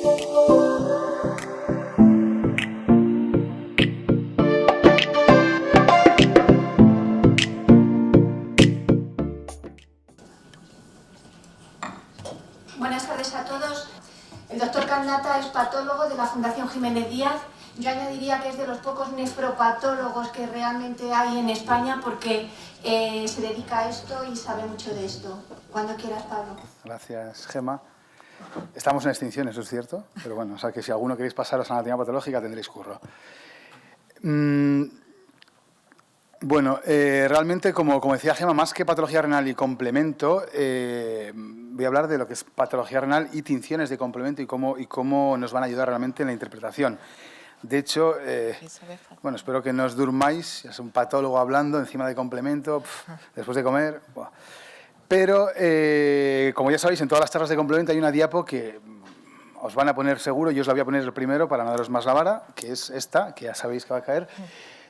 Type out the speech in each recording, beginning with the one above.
Buenas tardes a todos. El doctor Candata es patólogo de la Fundación Jiménez Díaz. Yo añadiría que es de los pocos nefropatólogos que realmente hay en España porque se dedica a esto y sabe mucho de esto. Cuando quieras, Pablo. Gracias, Gemma. Estamos en extinción, eso es cierto, pero bueno, o sea que si alguno queréis pasaros a anatomía patológica tendréis curro. Bueno, realmente, como decía Gemma, más que patología renal y complemento, voy a hablar de lo que es patología renal y tinciones de complemento y cómo nos van a ayudar realmente en la interpretación. De hecho, bueno, espero que no os durmáis, ya es un patólogo hablando encima de complemento, después de comer. Buah. Pero, como ya sabéis, en todas las charlas de complemento hay una diapo que os van a poner seguro, yo os la voy a poner primero para no daros más la vara, que es esta, que ya sabéis que va a caer.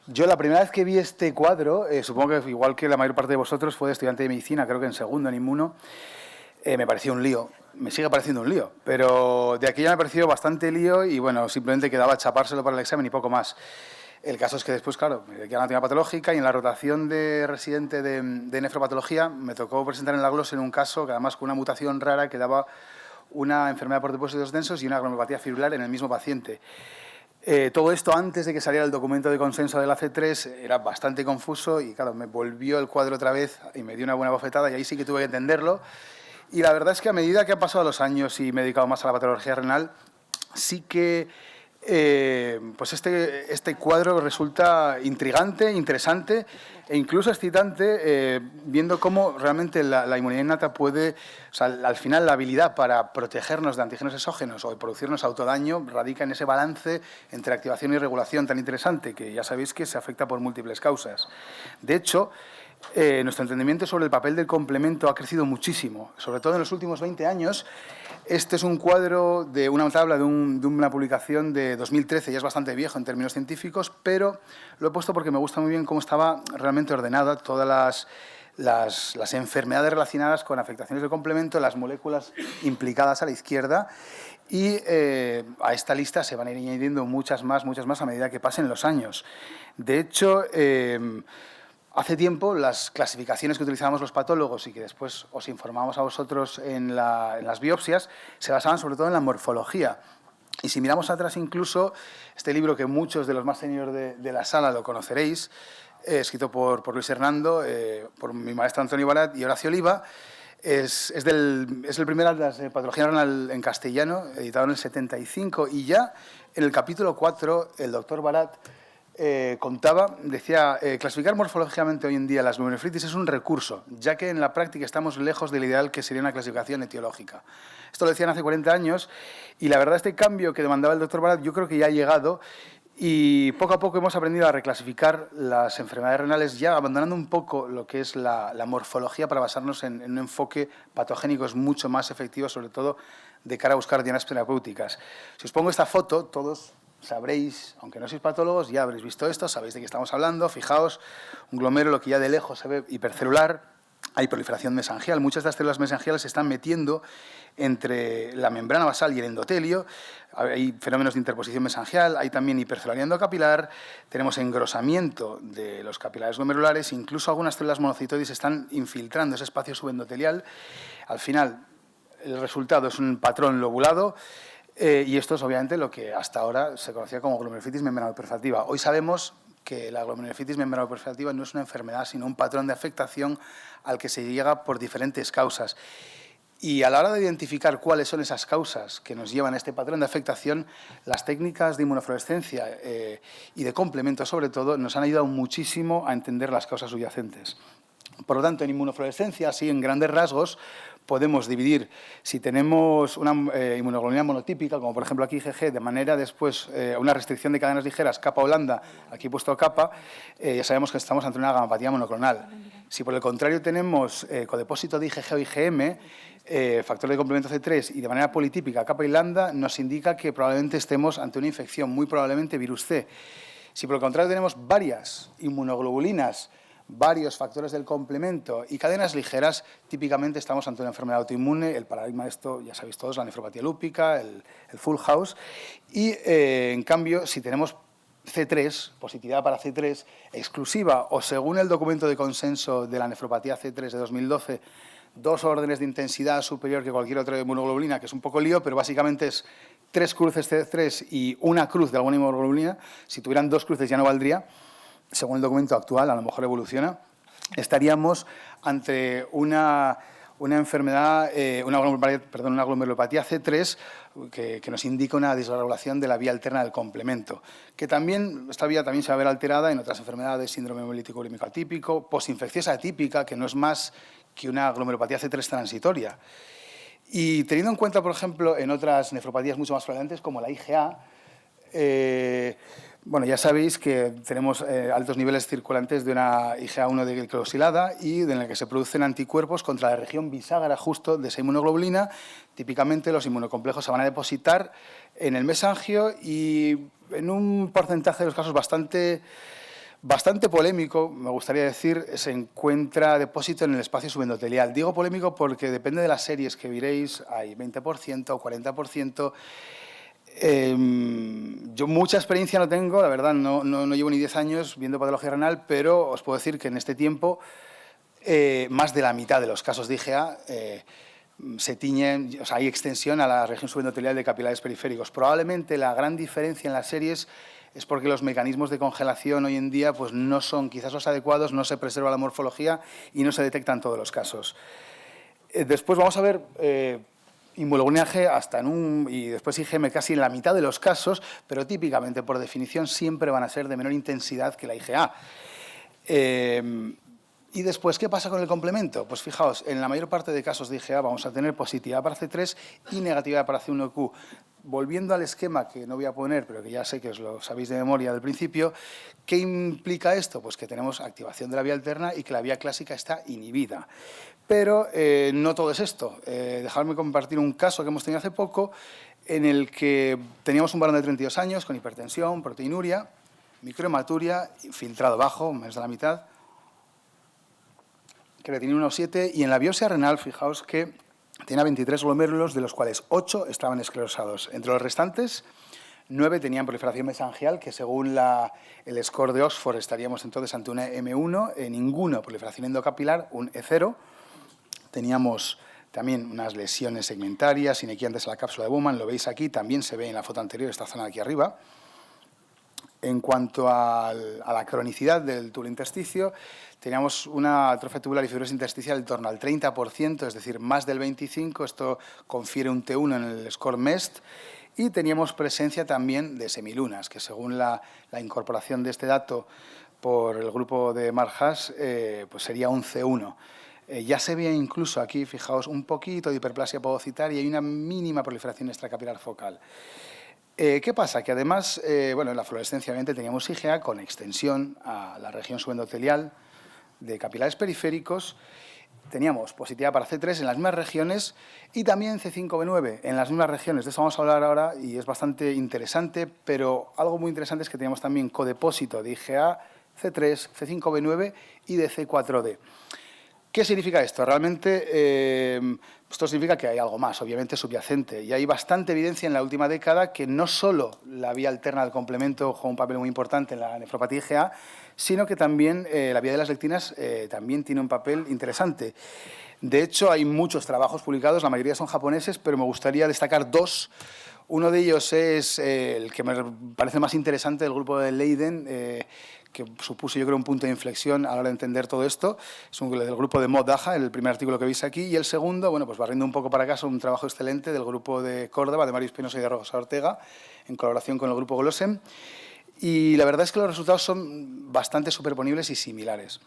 Yo la primera vez que vi este cuadro, supongo que igual que la mayor parte de vosotros, fue de estudiante de medicina, creo que en segundo en inmuno, me pareció un lío. Me sigue pareciendo un lío, pero de aquí ya me ha parecido bastante lío y, bueno, simplemente quedaba chapárselo para el examen y poco más. El caso es que después, claro, me dediqué a anatomía patológica y en la rotación de residente de nefropatología me tocó presentar en la GLOS en un caso que además con una mutación rara que daba una enfermedad por depósitos densos y una glomerulopatía fibrilar en el mismo paciente. Todo esto antes de que saliera el documento de consenso de la C3 era bastante confuso y, claro, me volvió el cuadro otra vez y me dio una buena bofetada y ahí sí que tuve que entenderlo. Y la verdad es que a medida que han pasado los años y me he dedicado más a la patología renal, sí que pues este cuadro resulta intrigante, interesante e incluso excitante, viendo cómo realmente la inmunidad innata puede, o sea, al final la habilidad para protegernos de antígenos exógenos o de producirnos autodaño radica en ese balance entre activación y regulación tan interesante que ya sabéis que se afecta por múltiples causas. De hecho, nuestro entendimiento sobre el papel del complemento ha crecido muchísimo, sobre todo en los últimos 20 años. Este es un cuadro de una tabla de una publicación de 2013, ya es bastante viejo en términos científicos, pero lo he puesto porque me gusta muy bien cómo estaba realmente ordenada todas las enfermedades relacionadas con afectaciones del complemento, las moléculas implicadas a la izquierda, y a esta lista se van a ir añadiendo muchas más a medida que pasen los años. De hecho, hace tiempo, las clasificaciones que utilizábamos los patólogos y que después os informamos a vosotros en las biopsias se basaban sobre todo en la morfología. Y si miramos atrás incluso, este libro que muchos de los más seniors de la sala lo conoceréis, escrito por Luis Hernando, por mi maestro Antonio Barat y Horacio Oliva, es el primer atlas de patología renal en castellano, editado en el 75, y ya en el capítulo 4 el doctor Barat decía, clasificar morfológicamente hoy en día las glomerulonefritis es un recurso, ya que en la práctica estamos lejos del ideal que sería una clasificación etiológica. Esto lo decían hace 40 años y la verdad este cambio que demandaba el doctor Barat yo creo que ya ha llegado y poco a poco hemos aprendido a reclasificar las enfermedades renales ya abandonando un poco lo que es la morfología para basarnos en un enfoque patogénico es mucho más efectivo, sobre todo de cara a buscar dianas terapéuticas. Si os pongo esta foto, todos sabréis, aunque no sois patólogos, ya habréis visto esto, sabéis de qué estamos hablando. Fijaos, un glomérulo que ya de lejos se ve hipercelular, hay proliferación mesangial. Muchas de las células mesangiales se están metiendo entre la membrana basal y el endotelio. Hay fenómenos de interposición mesangial, hay también hipercelularidad endocapilar, tenemos engrosamiento de los capilares glomerulares, incluso algunas células monocitoides están infiltrando ese espacio subendotelial. Al final, el resultado es un patrón lobulado. Y esto es obviamente lo que hasta ahora se conocía como glomerulonefritis membranoproliferativa. Hoy sabemos que la glomerulonefritis membranoproliferativa no es una enfermedad, sino un patrón de afectación al que se llega por diferentes causas. Y a la hora de identificar cuáles son esas causas que nos llevan a este patrón de afectación, las técnicas de inmunofluorescencia y de complemento, sobre todo, nos han ayudado muchísimo a entender las causas subyacentes. Por lo tanto, en inmunofluorescencia, así en grandes rasgos, podemos dividir, si tenemos una inmunoglobulina monotípica, como por ejemplo aquí IgG, de manera después una restricción de cadenas ligeras, capa holanda, aquí he puesto capa, ya sabemos que estamos ante una gamapatía monoclonal. Si por el contrario tenemos codepósito de IgG o IgM, factor de complemento C3 y de manera politípica, capa y lambda, nos indica que probablemente estemos ante una infección, muy probablemente virus C. Si por el contrario tenemos varias inmunoglobulinas varios factores del complemento y cadenas ligeras, típicamente estamos ante una enfermedad autoinmune. El paradigma de esto, ya sabéis todos, la nefropatía lúpica, el full house. Y, en cambio, si tenemos C3, positividad para C3, exclusiva o según el documento de consenso de la nefropatía C3 de 2012, 2 órdenes de intensidad superior que cualquier otra inmunoglobulina, que es un poco lío, pero básicamente es 3 cruces C3 y una cruz de alguna inmunoglobulina. Si tuvieran 2 cruces ya no valdría, según el documento actual, a lo mejor evoluciona. Estaríamos ante una enfermedad, una glomerulopatía C3 que nos indica una disregulación de la vía alterna del complemento, que también, esta vía también se va a ver alterada en otras enfermedades, síndrome hemolítico urémico atípico, posinfecciosa atípica, que no es más que una glomerulopatía C3 transitoria. Y teniendo en cuenta, por ejemplo, en otras nefropatías mucho más frecuentes, como la IgA, bueno, ya sabéis que tenemos altos niveles circulantes de una IgA1 de glicosilada y en la que se producen anticuerpos contra la región bisagra justo de esa inmunoglobulina. Típicamente los inmunocomplejos se van a depositar en el mesangio y en un porcentaje de los casos bastante polémico, me gustaría decir, se encuentra depósito en el espacio subendotelial. Digo polémico porque depende de las series que viréis, hay 20% o 40%. Yo mucha experiencia no tengo, la verdad, no llevo ni 10 años viendo patología renal, pero os puedo decir que en este tiempo más de la mitad de los casos de IgA se tiñen, o sea, hay extensión a la región subendotelial de capilares periféricos. Probablemente la gran diferencia en las series es porque los mecanismos de congelación hoy en día pues, no son quizás los adecuados, no se preserva la morfología y no se detectan todos los casos. Después vamos a ver inmunoglobulina G hasta y después IgM casi en la mitad de los casos, pero típicamente, por definición, siempre van a ser de menor intensidad que la IgA. Y después, ¿qué pasa con el complemento? Pues fijaos, en la mayor parte de casos de IgA vamos a tener positividad para C3 y negatividad para C1q. Volviendo al esquema que no voy a poner, pero que ya sé que os lo sabéis de memoria del principio, ¿qué implica esto? Pues que tenemos activación de la vía alterna y que la vía clásica está inhibida. Pero no todo es esto. Dejadme compartir un caso que hemos tenido hace poco en el que teníamos un varón de 32 años con hipertensión, proteinuria, microhematuria, filtrado bajo, menos de la mitad, creatinina 1,7 y en la biopsia renal, fijaos que tenía 23 glomérulos, de los cuales 8 estaban esclerosados. Entre los restantes, 9 tenían proliferación mesangial, que según el score de Oxford estaríamos entonces ante una M1, ninguno proliferación endocapilar, un E0. Teníamos también unas lesiones segmentarias, inequiantes a la cápsula de Bowman, lo veis aquí, también se ve en la foto anterior, esta zona de aquí arriba. En cuanto a la cronicidad del tubulo intersticio, teníamos una atrofia tubular y fibrosis intersticial en torno al 30%, es decir, más del 25%, esto confiere un T1 en el score MEST, y teníamos presencia también de semilunas, que según la incorporación de este dato por el grupo de Marjas, pues sería un C1. Ya se ve incluso aquí, fijaos, un poquito de hiperplasia podocitaria y una mínima proliferación extracapilar focal. ¿Qué pasa? Que además, bueno, en la fluorescencia obviamente teníamos IgA con extensión a la región subendotelial de capilares periféricos, teníamos positividad para C3 en las mismas regiones y también C5b9 en las mismas regiones. De eso vamos a hablar ahora y es bastante interesante, pero algo muy interesante es que teníamos también codepósito de IgA, C3, C5b9 y de C4d. ¿Qué significa esto? Realmente esto significa que hay algo más, obviamente subyacente, y hay bastante evidencia en la última década que no solo la vía alterna del complemento juega un papel muy importante en la nefropatía IgA, sino que también la vía de las lectinas también tiene un papel interesante. De hecho, hay muchos trabajos publicados, la mayoría son japoneses, pero me gustaría destacar 2. Uno de ellos es el que me parece más interesante del grupo de Leiden, que supuso, yo creo, un punto de inflexión a la hora de entender todo esto. Es del grupo de Mod-Daja, el primer artículo que veis aquí, y el segundo, bueno, pues barriendo un poco para acá, es un trabajo excelente del grupo de Córdoba, de Mario Espinosa y de Rosa Ortega, en colaboración con el grupo Glosem, y la verdad es que los resultados son bastante superponibles y similares.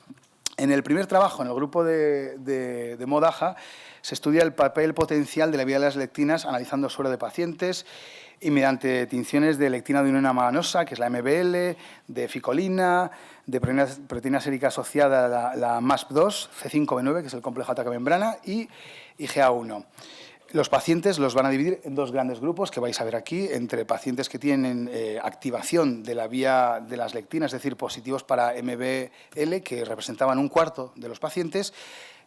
En el primer trabajo, en el grupo de Mod-Daja, se estudia el papel potencial de la vía de las lectinas analizando suero de pacientes y mediante tinciones de lectina de unión amanosa, que es la MBL, de ficolina, de proteína sérica asociada a la MASP2, C5b9, que es el complejo ataque membrana, y IgA1. Los pacientes los van a dividir en dos grandes grupos que vais a ver aquí, entre pacientes que tienen activación de la vía de las lectinas, es decir, positivos para MBL, que representaban un cuarto de los pacientes,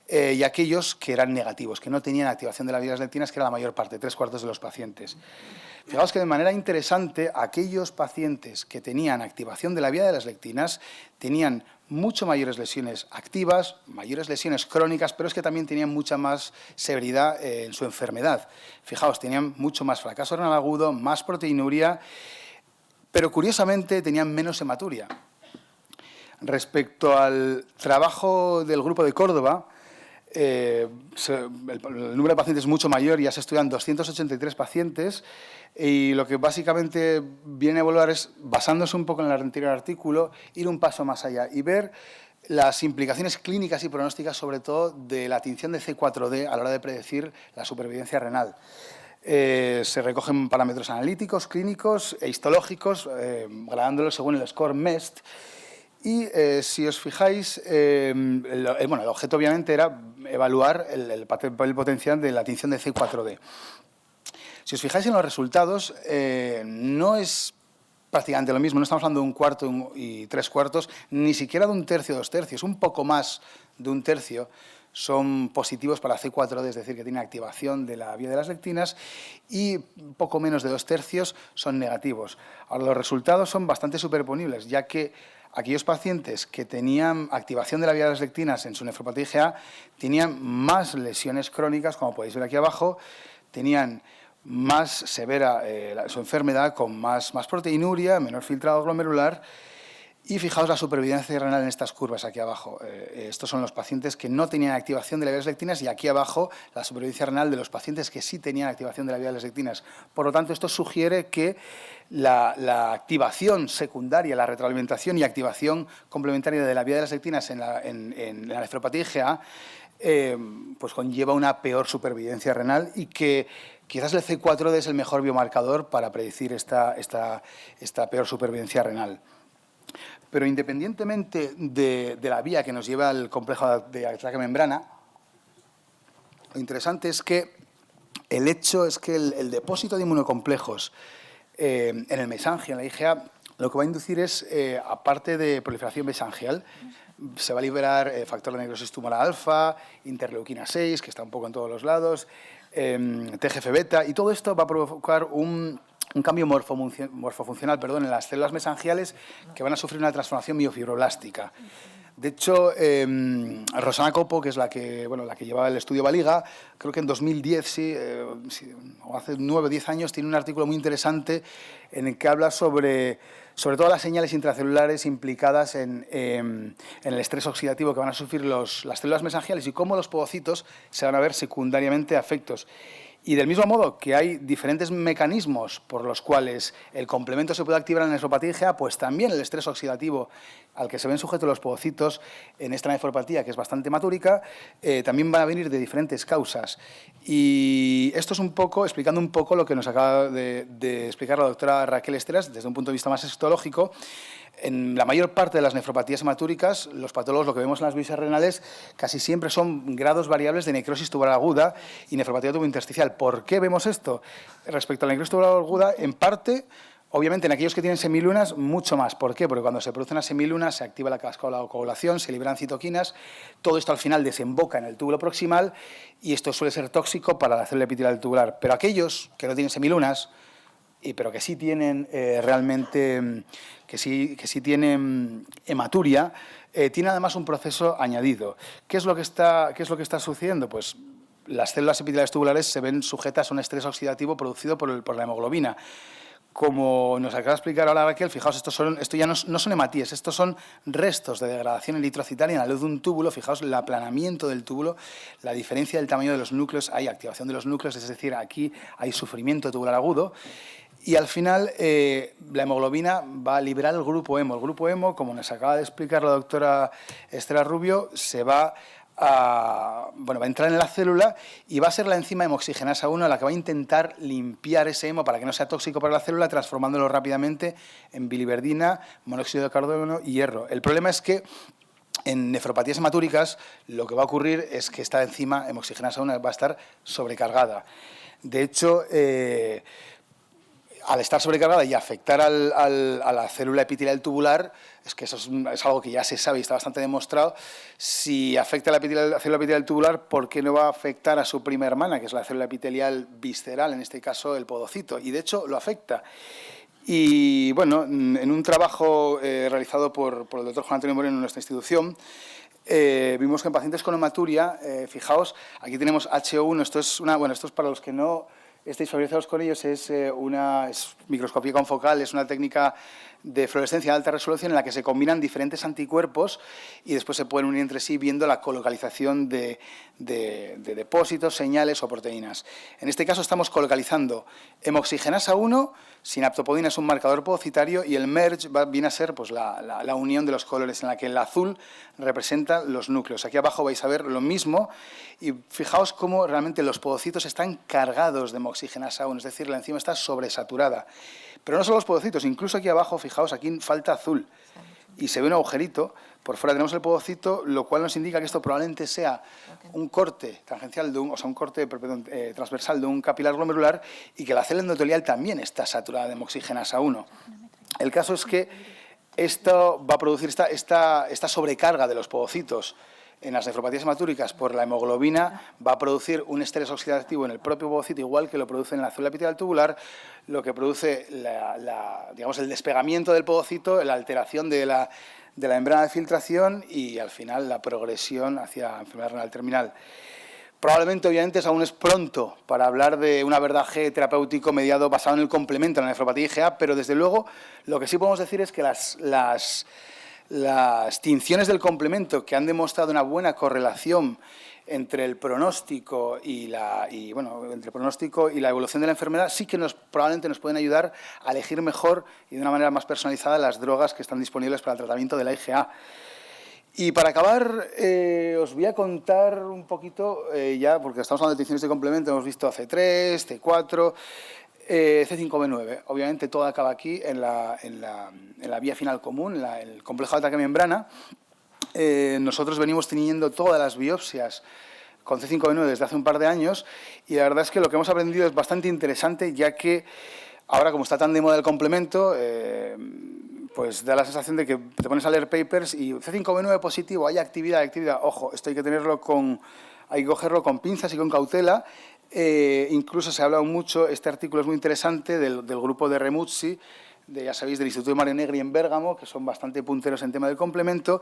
y aquellos que eran negativos, que no tenían activación de la vía de las lectinas, que era la mayor parte, 3/4 de los pacientes. Fijaos que de manera interesante, aquellos pacientes que tenían activación de la vía de las lectinas tenían mucho mayores lesiones activas, mayores lesiones crónicas, pero es que también tenían mucha más severidad en su enfermedad. Fijaos, tenían mucho más fracaso renal agudo, más proteinuria, pero curiosamente tenían menos hematuria. Respecto al trabajo del grupo de Córdoba, el número de pacientes es mucho mayor, ya se estudian 283 pacientes, y lo que básicamente viene a evaluar es, basándose un poco en el anterior artículo, ir un paso más allá y ver las implicaciones clínicas y pronósticas, sobre todo de la tinción de C4D a la hora de predecir la supervivencia renal. Se recogen parámetros analíticos, clínicos e histológicos, gradándolos según el score MEST. Y si os fijáis, el objeto obviamente era evaluar el papel potencial de la tinción de C4D. Si os fijáis en los resultados, no es prácticamente lo mismo, no estamos hablando de un cuarto y 3/4, ni siquiera de un tercio o 2/3, un poco más de un tercio son positivos para C4D, es decir, que tienen activación de la vía de las lectinas, y poco menos de 2/3 son negativos. Ahora, los resultados son bastante superponibles, ya que aquellos pacientes que tenían activación de la vía de las lectinas en su nefropatía IgA tenían más lesiones crónicas, como podéis ver aquí abajo, tenían más severa su enfermedad, con más proteinuria, menor filtrado glomerular. Y fijaos la supervivencia renal en estas curvas aquí abajo. Estos son los pacientes que no tenían activación de la vía de las lectinas, y aquí abajo la supervivencia renal de los pacientes que sí tenían activación de la vía de las lectinas. Por lo tanto, esto sugiere que la activación secundaria, la retroalimentación y activación complementaria de la vía de las lectinas en la nefropatía IgA pues conlleva una peor supervivencia renal, y que quizás el C4D es el mejor biomarcador para predecir esta peor supervivencia renal. Pero independientemente de la vía que nos lleva al complejo de ataque membrana, lo interesante es que el hecho es que el depósito de inmunocomplejos en el mesangial, en la IgA, lo que va a inducir es, aparte de proliferación mesangial, se va a liberar factor de necrosis tumoral alfa, interleuquina 6, que está un poco en todos los lados, TGF-beta, y todo esto va a provocar un cambio morfofuncional en las células mesangiales, que van a sufrir una transformación miofibroblástica. De hecho, Rosana Copo, que es la que llevaba el estudio Valiga, creo que en 2010, o hace 9 o 10 años, tiene un artículo muy interesante en el que habla sobre todas las señales intracelulares implicadas en el estrés oxidativo que van a sufrir las células mesangiales, y cómo los podocitos se van a ver secundariamente afectos. Y del mismo modo que hay diferentes mecanismos por los cuales el complemento se puede activar en la nefropatía IgA, pues también el estrés oxidativo al que se ven sujetos los podocitos en esta nefropatía, que es bastante hematúrica, también van a venir de diferentes causas. Y esto es explicando un poco lo que nos acaba de explicar la doctora Raquel Esteras desde un punto de vista más histológico. En la mayor parte de las nefropatías hematúricas, los patólogos, lo que vemos en las biopsias renales, casi siempre son grados variables de necrosis tubular aguda y nefropatía tubointersticial. ¿Por qué vemos esto? Respecto a la necrosis tubular aguda, en parte, obviamente en aquellos que tienen semilunas, mucho más. ¿Por qué? Porque cuando se produce una semiluna se activa la coagulación, se liberan citoquinas, todo esto al final desemboca en el túbulo proximal, y esto suele ser tóxico para la célula epitelial tubular. Pero aquellos que no tienen semilunas, pero que sí tienen realmente, que sí tienen hematuria, tiene además un proceso añadido. ¿Qué es lo que está sucediendo? Pues las células epiteliales tubulares se ven sujetas a un estrés oxidativo producido por la hemoglobina. Como nos acaba de explicar ahora Raquel, fijaos, esto ya no son hematíes, estos son restos de degradación eritrocitaria en la luz de un túbulo. Fijaos el aplanamiento del túbulo, la diferencia del tamaño de los núcleos, hay activación de los núcleos, es decir, aquí hay sufrimiento tubular agudo. Y al final la hemoglobina va a liberar el grupo hemo. El grupo hemo, como nos acaba de explicar la doctora Estela Rubio, va a entrar en la célula, y va a ser la enzima hemoxigenasa 1 la que va a intentar limpiar ese hemo para que no sea tóxico para la célula, transformándolo rápidamente en biliverdina, monóxido de carbono y hierro. El problema es que En nefropatías hematúricas lo que va a ocurrir es que esta enzima hemoxigenasa 1 va a estar sobrecargada. De hecho, al estar sobrecargada y afectar a la célula epitelial tubular, es que eso es algo que ya se sabe y está bastante demostrado. Si afecta a la célula epitelial tubular, ¿por qué no va a afectar a su prima hermana, que es la célula epitelial visceral, en este caso el podocito? Y de hecho lo afecta. Y bueno, en un trabajo realizado por el doctor Juan Antonio Moreno en nuestra institución, vimos que en pacientes con hematuria, fijaos, aquí tenemos HO1, esto es para los que no estáis familiarizados con ellos, es microscopía confocal, es una técnica de fluorescencia de alta resolución en la que se combinan diferentes anticuerpos y después se pueden unir entre sí viendo la colocalización de depósitos, señales o proteínas. En este caso estamos colocalizando hemoxigenasa 1, sinaptopodina es un marcador podocitario y el merge viene a ser pues, la unión de los colores en la que el azul representa los núcleos. Aquí abajo vais a ver lo mismo y fijaos cómo realmente los podocitos están cargados de hemoxigenasa 1, es decir, la enzima está sobresaturada. Pero no solo los podocitos, incluso aquí abajo, fijaos, aquí falta azul y se ve un agujerito, por fuera tenemos el podocito, lo cual nos indica que esto probablemente sea un corte tangencial, un corte transversal de un capilar glomerular y que la célula endotelial también está saturada de hemoxigenasa 1. El caso es que esto va a producir esta sobrecarga de los podocitos en las nefropatías hematúricas por la hemoglobina, va a producir un estrés oxidativo en el propio podocito, igual que lo produce en la célula epitelial tubular, lo que produce digamos, el despegamiento del podocito, la alteración de la membrana de filtración y, al final, la progresión hacia enfermedad renal terminal. Probablemente, obviamente, aún es pronto para hablar de un abordaje terapéutico mediado basado en el complemento en la nefropatía IgA, pero, desde luego, lo que sí podemos decir es que las tinciones del complemento que han demostrado una buena correlación entre el pronóstico y la evolución de la enfermedad sí que probablemente nos pueden ayudar a elegir mejor y de una manera más personalizada las drogas que están disponibles para el tratamiento de la IgA. Y para acabar, os voy a contar un poquito, ya porque estamos hablando de tinciones de complemento, hemos visto C3, C4... C5b9, obviamente todo acaba aquí en la vía final común, el complejo de ataque membrana. Nosotros venimos teniendo todas las biopsias con C5b9 desde hace un par de años y la verdad es que lo que hemos aprendido es bastante interesante, ya que ahora, como está tan de moda el complemento, pues da la sensación de que te pones a leer papers y C5b9 positivo, hay actividad, ojo, esto hay que cogerlo con pinzas y con cautela. Incluso se ha hablado mucho, este artículo es muy interesante, del grupo de Remuzzi, ya sabéis, del Instituto de Mario Negri en Bérgamo, que son bastante punteros en tema del complemento.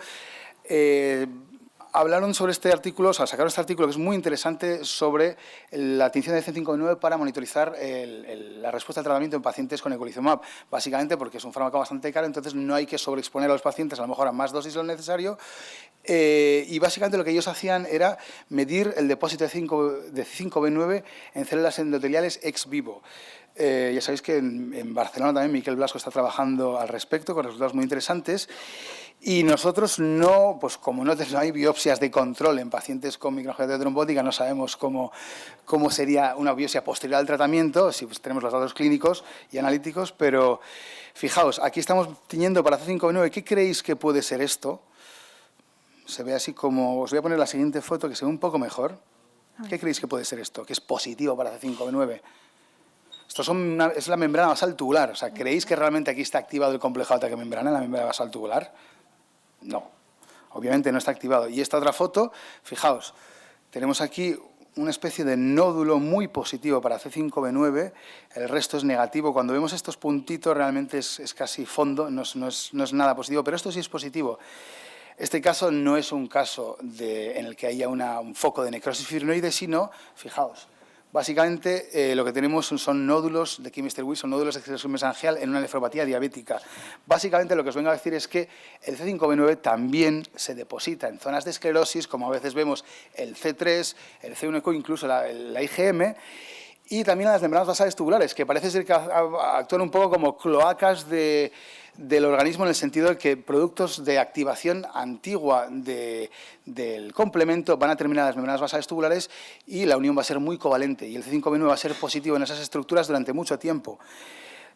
Hablaron sobre este artículo, o sea, sacaron este artículo que es muy interesante sobre la tinción de C5b9 para monitorizar la respuesta al tratamiento en pacientes con eculizumab. Básicamente porque es un fármaco bastante caro, entonces no hay que sobreexponer a los pacientes, a lo mejor a más dosis de lo necesario. Y básicamente lo que ellos hacían era medir el depósito de C5b9 en células endoteliales ex vivo. Ya sabéis que en Barcelona también Miquel Blasco está trabajando al respecto con resultados muy interesantes. Y nosotros pues como no hay biopsias de control en pacientes con microangiopatía trombótica, no sabemos cómo sería una biopsia posterior al tratamiento, si tenemos los datos clínicos y analíticos, pero fijaos, aquí estamos tiñendo para C5b9. ¿Qué creéis que puede ser esto? Se ve así como... Os voy a poner la siguiente foto que se ve un poco mejor. ¿Qué creéis que puede ser esto? Que es positivo para C5b9. Esto es la membrana basal tubular. O sea, ¿creéis que realmente aquí está activado el complejo de ataque membrana en la membrana basal tubular? No, obviamente no está activado. Y esta otra foto, fijaos, tenemos aquí una especie de nódulo muy positivo para C5b9, el resto es negativo. Cuando vemos estos puntitos realmente es casi fondo, no es nada positivo, pero esto sí es positivo. Este caso no es un caso en el que haya un foco de necrosis fibrinoide, sino, fijaos, básicamente lo que tenemos son nódulos de Kim-Mister-Wilson, son nódulos de expresión mesangial en una nefropatía diabética. Básicamente lo que os vengo a decir es que el C5b9 también se deposita en zonas de esclerosis, como a veces vemos el C3, el C1q, incluso la IgM, y también en las membranas basales tubulares, que parece ser que actúan un poco como cloacas del organismo, en el sentido de que productos de activación antigua del complemento van a terminar en las membranas basales tubulares y la unión va a ser muy covalente y el C5b9 va a ser positivo en esas estructuras durante mucho tiempo.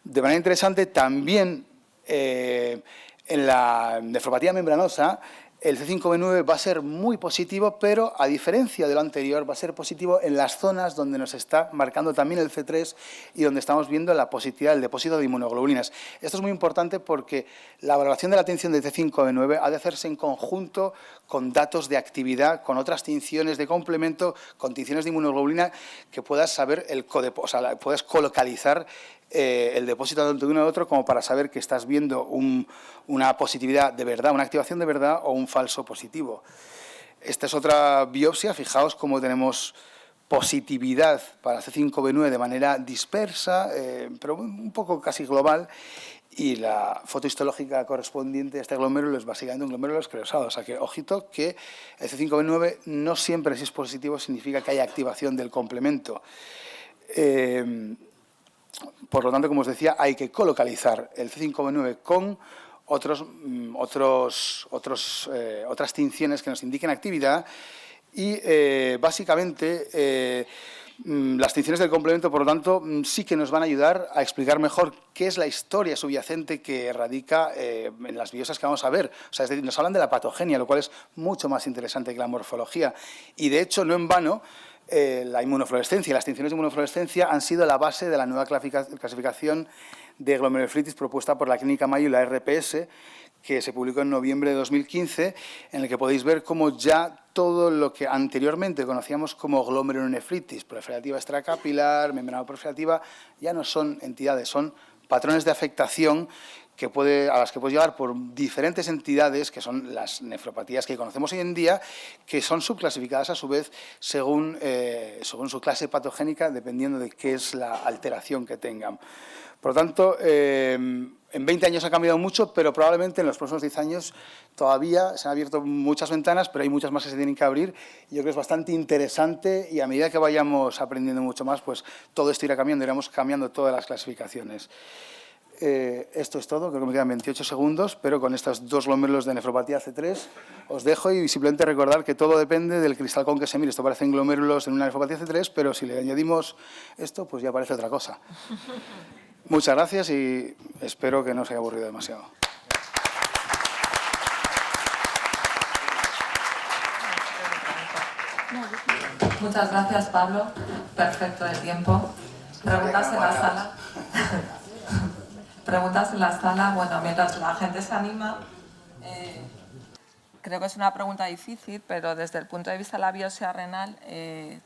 De manera interesante, también en la nefropatía membranosa el C5B9 va a ser muy positivo, pero a diferencia de lo anterior, va a ser positivo en las zonas donde nos está marcando también el C3 y donde estamos viendo la positividad del depósito de inmunoglobulinas. Esto es muy importante porque la valoración de la tinción de C5B9 ha de hacerse en conjunto con datos de actividad, con otras tinciones de complemento, con tinciones de inmunoglobulina, que puedas saber puedes colocalizar el depósito de uno a otro como para saber que estás viendo una positividad de verdad, una activación de verdad o un falso positivo. Esta es otra biopsia, fijaos cómo tenemos positividad para C5B9 de manera dispersa, pero un poco casi global, y la foto histológica correspondiente a este glomérulo es básicamente un glomérulo esclerosado. O sea que, ojito, que el C5B9 no siempre, si es positivo, significa que haya activación del complemento. Por lo tanto, como os decía, hay que colocalizar el C5B9 con otras tinciones que nos indiquen actividad y, básicamente, las tinciones del complemento, por lo tanto, sí que nos van a ayudar a explicar mejor qué es la historia subyacente que radica en las biopsias que vamos a ver. O sea, es decir, nos hablan de la patogenia, lo cual es mucho más interesante que la morfología. Y, de hecho, no en vano, la inmunofluorescencia y las tinciones de inmunofluorescencia han sido la base de la nueva clasificación de glomerulonefritis propuesta por la Clínica Mayo y la RPS, que se publicó en noviembre de 2015, en el que podéis ver cómo ya todo lo que anteriormente conocíamos como glomerulonefritis proliferativa extracapilar, membrana proliferativa, ya no son entidades, son patrones de afectación a las que puedes llegar por diferentes entidades, que son las nefropatías que conocemos hoy en día, que son subclasificadas a su vez según su clase patogénica, dependiendo de qué es la alteración que tengan. Por lo tanto, en 20 años ha cambiado mucho, pero probablemente en los próximos 10 años todavía se han abierto muchas ventanas, pero hay muchas más que se tienen que abrir. Y yo creo que es bastante interesante y a medida que vayamos aprendiendo mucho más, pues todo esto irá cambiando, iremos cambiando todas las clasificaciones. Esto es todo, creo que me quedan 28 segundos, pero con estos dos glomérulos de nefropatía C3 os dejo y simplemente recordar que todo depende del cristal con que se mire. Esto parecen glomérulos en una nefropatía C3, pero si le añadimos esto, pues ya parece otra cosa. Muchas gracias y espero que no os haya aburrido demasiado. Muchas gracias, Pablo. Perfecto el tiempo. Preguntas en la sala. Preguntas en la sala. Bueno, mientras la gente se anima, creo que es una pregunta difícil, pero desde el punto de vista de la biopsia renal,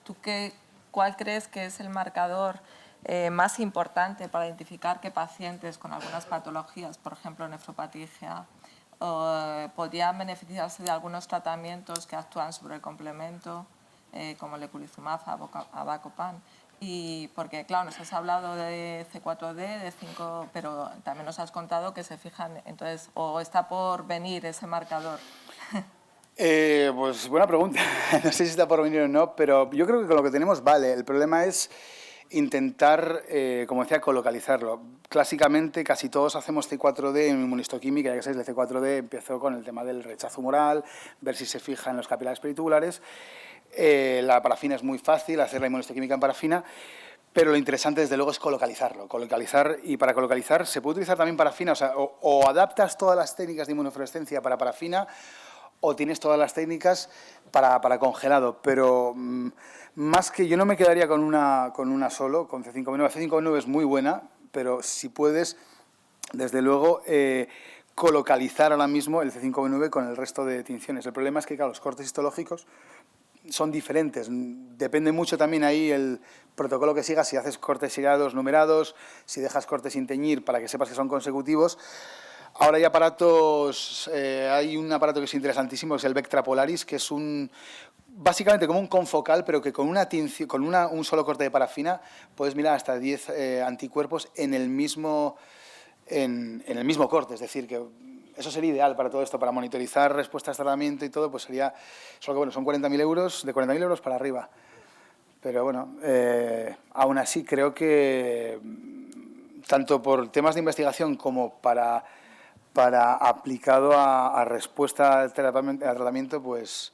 ¿tú cuál crees que es el marcador más importante para identificar que pacientes con algunas patologías, por ejemplo nefropatía IgA, podrían beneficiarse de algunos tratamientos que actúan sobre el complemento, como el eculizumab, avacopan? Y porque, claro, nos has hablado de C4D, de 5, pero también nos has contado que se fijan, entonces, o está por venir ese marcador. Pues buena pregunta. No sé si está por venir o no, pero yo creo que con lo que tenemos vale. El problema es intentar, como decía, colocalizarlo. Clásicamente, casi todos hacemos C4D en inmunistoquímica, ya que sabéis, el C4D empezó con el tema del rechazo humoral, ver si se fija en los capilares peritubulares. La parafina es muy fácil, hacer la inmunistoquímica en parafina, pero lo interesante, desde luego, es colocalizarlo. Y para colocalizar se puede utilizar también parafina, o adaptas todas las técnicas de inmunofluorescencia para parafina, o tienes todas las técnicas para congelado, pero más que yo no me quedaría con una solo, con C5B9. C5B9 es muy buena, pero si puedes, desde luego, colocalizar ahora mismo el C5B9 con el resto de tinciones. El problema es que, claro, los cortes histológicos son diferentes. Depende mucho también ahí el protocolo que sigas, si haces cortes seguidos numerados, si dejas cortes sin teñir para que sepas que son consecutivos. Ahora hay aparatos, hay un aparato que es interesantísimo, que es el Vectra Polaris, que es básicamente como un confocal, pero que con un solo corte de parafina puedes mirar hasta 10 anticuerpos en el mismo corte. Es decir, que eso sería ideal para todo esto, para monitorizar respuestas de tratamiento y todo, pues sería, solo que bueno, son 40.000 euros, de 40.000 euros para arriba. Pero bueno, aún así creo que tanto por temas de investigación como para aplicado a respuesta al tratamiento, pues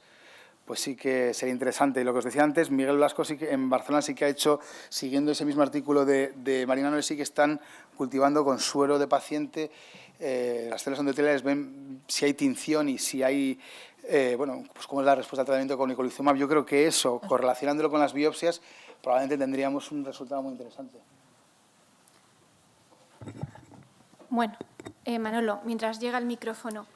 sí que sería interesante. Y lo que os decía antes, Miguel Blasco sí que en Barcelona sí que ha hecho, siguiendo ese mismo artículo de Marina Noel, sí que están cultivando con suero de paciente las células endoteliales ven si hay tinción y si hay, bueno, pues cómo es la respuesta al tratamiento con eculizumab. Yo creo que eso, correlacionándolo con las biopsias, probablemente tendríamos un resultado muy interesante. Bueno, Manolo, mientras llega el micrófono.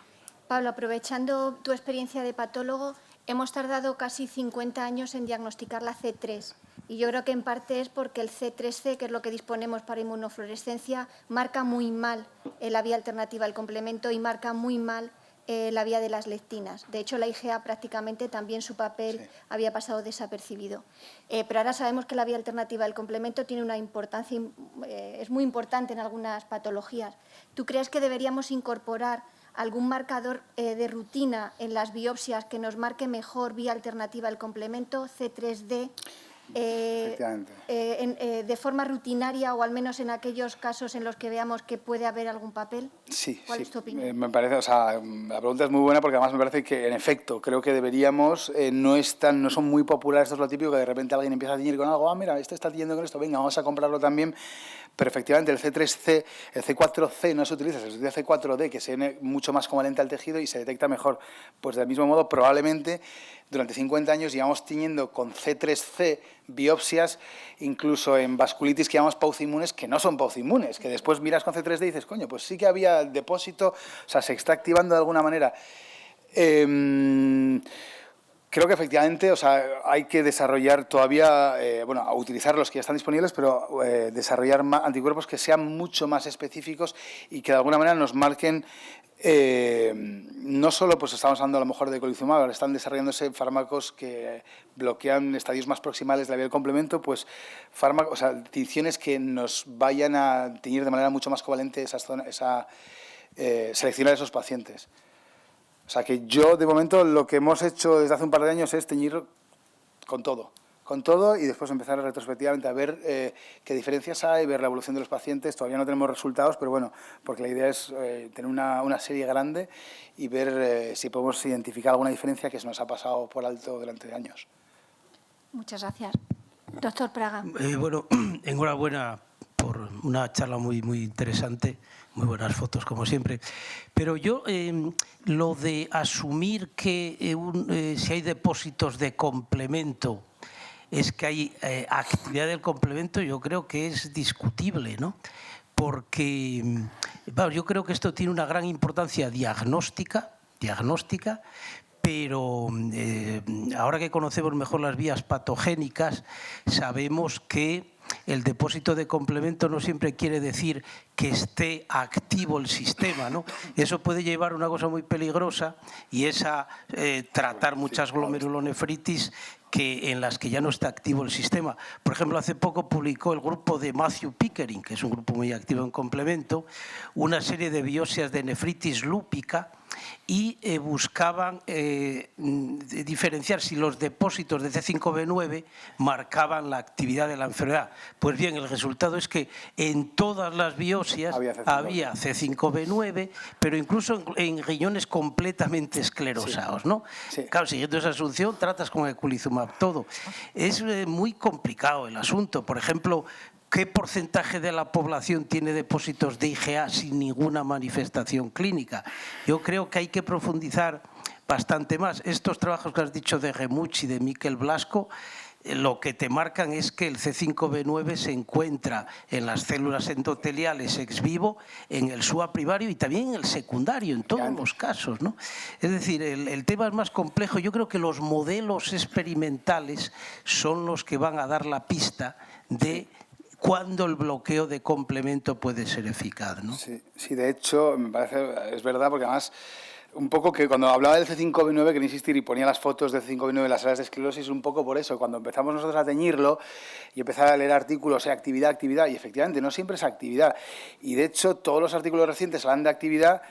Pablo, aprovechando tu experiencia de patólogo, hemos tardado casi 50 años en diagnosticar la C3 y yo creo que en parte es porque el C3C, que es lo que disponemos para inmunofluorescencia, marca muy mal la vía alternativa al complemento y marca muy mal la vía de las lectinas. De hecho, la IgA prácticamente también su papel había pasado desapercibido. Pero ahora sabemos que la vía alternativa al complemento tiene una importancia, es muy importante en algunas patologías. ¿Tú crees que deberíamos incorporar algún marcador de rutina en las biopsias que nos marque mejor vía alternativa al complemento, C3D, de forma rutinaria o al menos en aquellos casos en los que veamos que puede haber algún papel? Sí, ¿Cuál es tu opinión? me parece, o sea, la pregunta es muy buena porque además me parece que, en efecto, creo que deberíamos, no son muy populares, esto es lo típico, que de repente alguien empieza a tiñir con algo, mira, este está tiñendo con esto, venga, vamos a comprarlo también. Pero efectivamente el C3C, el C4C no se utiliza, se utiliza C4D, que se ve mucho más covalente al tejido y se detecta mejor. Pues del mismo modo, probablemente durante 50 años llevamos tiñendo con C3C biopsias, incluso en vasculitis que llamamos paucimunes, que no son paucimunes, que después miras con C3D y dices, coño, pues sí que había el depósito, o sea, se está activando de alguna manera. Creo que efectivamente, o sea, hay que desarrollar todavía, bueno, a utilizar los que ya están disponibles, pero desarrollar anticuerpos que sean mucho más específicos y que de alguna manera nos marquen, no solo pues estamos hablando a lo mejor de eculizumab, ahora están desarrollándose fármacos que bloquean estadios más proximales de la vía del complemento, pues fármacos, o sea, tinciones que nos vayan a teñir de manera mucho más covalente seleccionar esos pacientes. O sea, que yo, de momento, lo que hemos hecho desde hace un par de años es teñir con todo y después empezar retrospectivamente a ver qué diferencias hay, ver la evolución de los pacientes. Todavía no tenemos resultados, pero bueno, porque la idea es tener una serie grande y ver si podemos identificar alguna diferencia que se nos ha pasado por alto durante años. Muchas gracias. Doctor Praga. Bueno, enhorabuena por una charla muy interesante, muy buenas fotos como siempre. Pero yo, lo de asumir que si hay depósitos de complemento es que hay actividad del complemento, yo creo que es discutible, ¿no? Porque bueno, yo creo que esto tiene una gran importancia diagnóstica, pero ahora que conocemos mejor las vías patogénicas, sabemos que el depósito de complemento no siempre quiere decir que esté activo el sistema, ¿no? Eso puede llevar a una cosa muy peligrosa y es a tratar muchas glomerulonefritis en las que ya no está activo el sistema. Por ejemplo, hace poco publicó el grupo de Matthew Pickering, que es un grupo muy activo en complemento, una serie de biopsias de nefritis lúpica y buscaban diferenciar si los depósitos de C5b9 marcaban la actividad de la enfermedad. Pues bien, el resultado es que en todas las biopsias había C5b9, pero incluso en riñones completamente esclerosados, ¿no? Sí. Claro, siguiendo esa asunción, tratas con eculizumab todo. Es muy complicado el asunto. Por ejemplo, ¿qué porcentaje de la población tiene depósitos de IgA sin ninguna manifestación clínica? Yo creo que hay que profundizar bastante más. Estos trabajos que has dicho de Remuch y de Miquel Blasco, lo que te marcan es que el C5b9 se encuentra en las células endoteliales ex vivo, en el SUA primario y también en el secundario, en todos los casos, ¿no? Es decir, el tema es más complejo. Yo creo que los modelos experimentales son los que van a dar la pista de cuándo el bloqueo de complemento puede ser eficaz, ¿no? Sí, de hecho, me parece, es verdad, porque además, un poco que cuando hablaba del C5b9, quería insistir y ponía las fotos del C5b9 en las salas de esclerosis, un poco por eso, cuando empezamos nosotros a teñirlo y empezar a leer artículos, actividad, y efectivamente no siempre es actividad. Y de hecho, todos los artículos recientes hablan de actividad.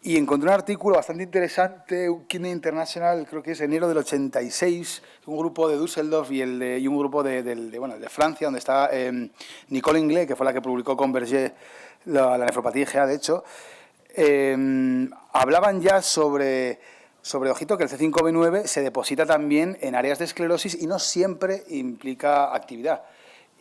Y encontré un artículo bastante interesante, Kidney International, creo que es enero del 86, un grupo de Düsseldorf y un grupo de Francia, donde está Nicole Inglé, que fue la que publicó con Berger la nefropatía IgA, de hecho. Hablaban ya sobre, ojito, que el C5b9 se deposita también en áreas de esclerosis y no siempre implica actividad.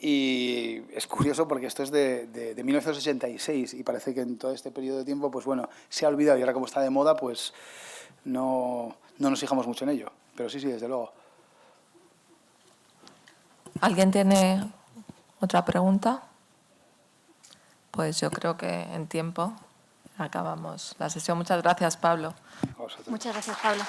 Y es curioso porque esto es de 1986 y parece que en todo este periodo de tiempo, pues bueno, se ha olvidado y ahora como está de moda, pues no nos fijamos mucho en ello. Pero sí, desde luego. ¿Alguien tiene otra pregunta? Pues yo creo que en tiempo acabamos la sesión. Muchas gracias, Pablo. A vosotros. Muchas gracias, Pablo.